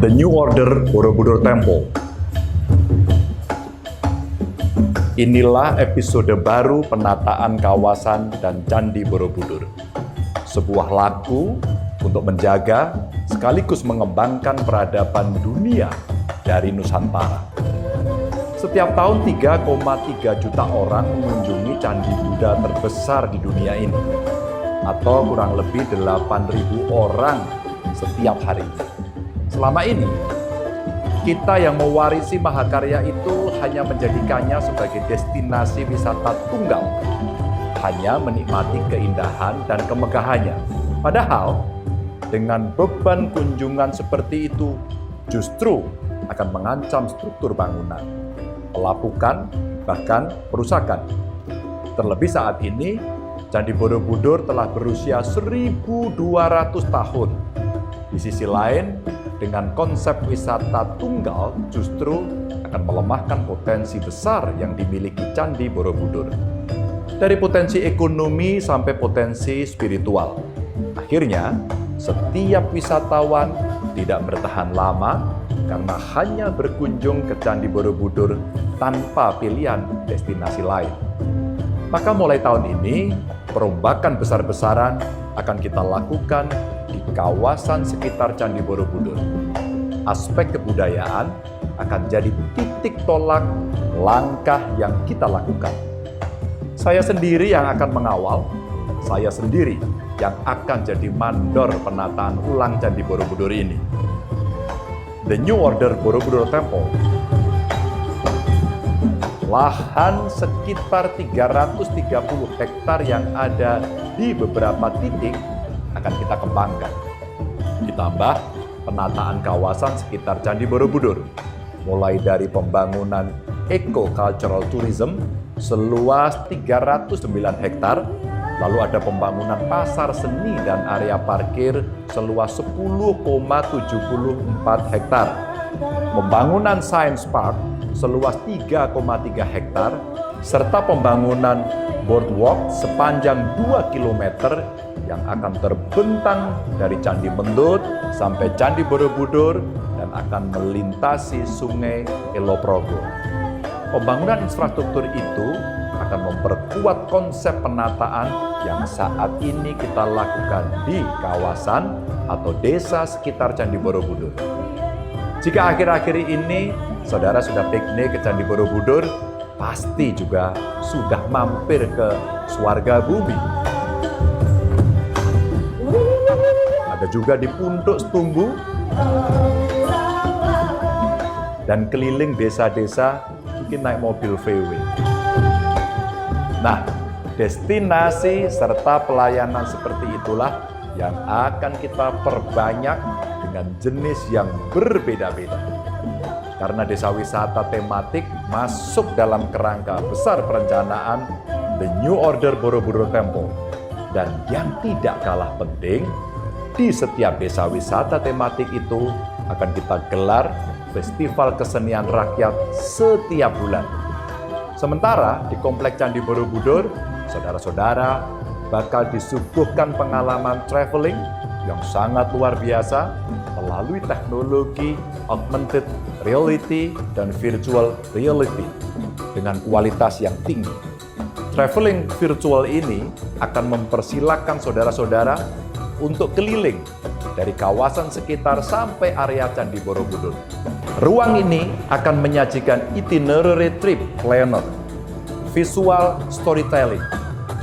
The New Order Borobudur Temple. Inilah episode baru penataan kawasan dan Candi Borobudur. Sebuah laku untuk menjaga sekaligus mengembangkan peradaban dunia dari Nusantara. Setiap tahun 3,3 juta orang mengunjungi Candi Buddha terbesar di dunia ini, atau kurang lebih 8.000 orang setiap hari. Selama ini, kita yang mewarisi Mahakarya itu hanya menjadikannya sebagai destinasi wisata tunggal, hanya menikmati keindahan dan kemegahannya. Padahal, dengan beban kunjungan seperti itu, justru akan mengancam struktur bangunan, pelapukan, bahkan perusakan. Terlebih saat ini, Candi Borobudur telah berusia 1.200 tahun. Di sisi lain, dengan konsep wisata tunggal justru akan melemahkan potensi besar yang dimiliki Candi Borobudur. Dari potensi ekonomi sampai potensi spiritual. Akhirnya, setiap wisatawan tidak bertahan lama karena hanya berkunjung ke Candi Borobudur tanpa pilihan destinasi lain. Maka mulai tahun ini, perombakan besar-besaran akan kita lakukan di kawasan sekitar Candi Borobudur. Aspek kebudayaan akan jadi titik tolak langkah yang kita lakukan. Saya sendiri yang akan mengawal, saya sendiri yang akan jadi mandor penataan ulang Candi Borobudur ini. The New Order Borobudur Temple. Lahan sekitar 330 hektar yang ada di beberapa titik akan kita kembangkan. Ditambah penataan kawasan sekitar Candi Borobudur, mulai dari pembangunan eco-cultural tourism seluas 309 hektar, lalu ada pembangunan pasar seni dan area parkir seluas 10,74 hektar, pembangunan science park seluas 3,3 hektar, serta pembangunan boardwalk sepanjang 2 km yang akan terbentang dari Candi Mendut sampai Candi Borobudur dan akan melintasi Sungai Eloprogo. Pembangunan infrastruktur itu akan memperkuat konsep penataan yang saat ini kita lakukan di kawasan atau desa sekitar Candi Borobudur. Jika akhir-akhir ini saudara sudah piknik ke Candi Borobudur, pasti juga sudah mampir ke Swarga Bumi. Ada juga di Puntuk Setumbu dan keliling desa-desa mungkin naik mobil VW. Nah, destinasi serta pelayanan seperti itulah yang akan kita perbanyak dengan jenis yang berbeda-beda. Karena desa wisata tematik masuk dalam kerangka besar perencanaan The New Order Borobudur Temple. Dan yang tidak kalah penting, di setiap desa wisata tematik itu akan kita gelar festival kesenian rakyat setiap bulan. Sementara di Komplek Candi Borobudur, saudara-saudara bakal disuguhkan pengalaman traveling yang sangat luar biasa melalui teknologi augmented reality dan virtual reality dengan kualitas yang tinggi. Traveling virtual ini akan mempersilahkan saudara-saudara untuk keliling dari kawasan sekitar sampai area Candi Borobudur. Ruang ini akan menyajikan itinerary trip planner, visual storytelling,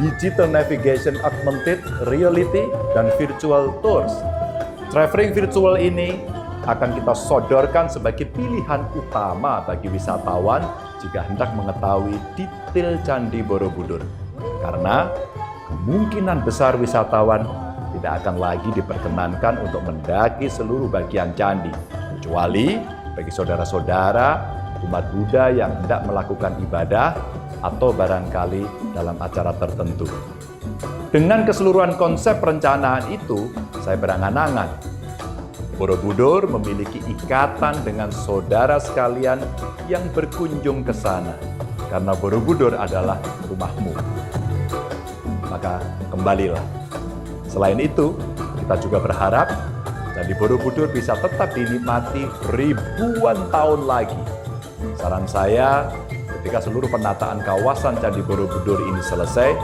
digital navigation augmented reality, dan virtual tours. Traveling virtual ini akan kita sodorkan sebagai pilihan utama bagi wisatawan jika hendak mengetahui detail Candi Borobudur. Karena kemungkinan besar wisatawan tidak akan lagi diperkenankan untuk mendaki seluruh bagian candi, kecuali bagi saudara-saudara umat Buddha yang hendak melakukan ibadah atau barangkali dalam acara tertentu. Dengan keseluruhan konsep perencanaan itu, saya berangan-angan Borobudur memiliki ikatan dengan saudara sekalian yang berkunjung ke sana, karena Borobudur adalah rumahmu. Maka kembalilah. Selain itu, kita juga berharap Candi Borobudur bisa tetap dinikmati ribuan tahun lagi. Saran saya, ketika seluruh penataan kawasan Candi Borobudur ini selesai,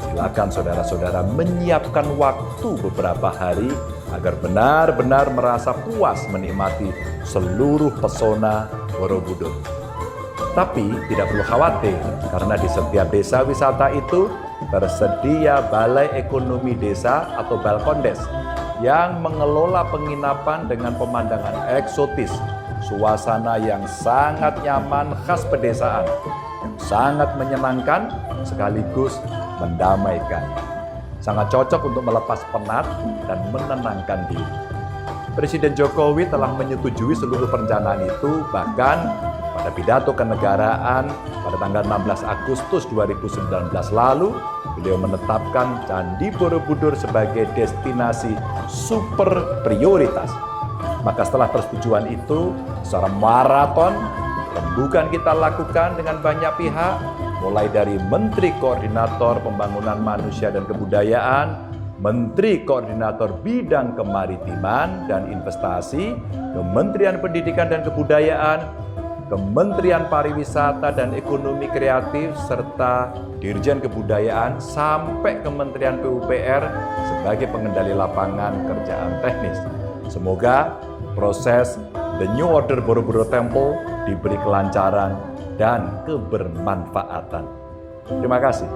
silakan saudara-saudara menyiapkan waktu beberapa hari agar benar-benar merasa puas menikmati seluruh pesona Borobudur. Tapi tidak perlu khawatir, karena di setiap desa wisata itu tersedia balai ekonomi desa atau Balkondes yang mengelola penginapan dengan pemandangan eksotis, suasana yang sangat nyaman khas pedesaan, yang sangat menyenangkan sekaligus mendamaikan. Sangat cocok untuk melepas penat dan menenangkan diri. Presiden Jokowi telah menyetujui seluruh perencanaan itu, bahkan pada pidato kenegaraan pada tanggal 16 Agustus 2019 lalu, beliau menetapkan Candi Borobudur sebagai destinasi super prioritas. Maka setelah persetujuan itu, secara maraton, rembukan kita lakukan dengan banyak pihak, mulai dari Menteri Koordinator Pembangunan Manusia dan Kebudayaan, Menteri Koordinator Bidang Kemaritiman dan Investasi, Kementerian Pendidikan dan Kebudayaan, Kementerian Pariwisata dan Ekonomi Kreatif, serta Dirjen Kebudayaan sampai Kementerian PUPR sebagai pengendali lapangan kerjaan teknis. Semoga proses The New Order Borobudur Temple diberi kelancaran dan kebermanfaatan. Terima kasih.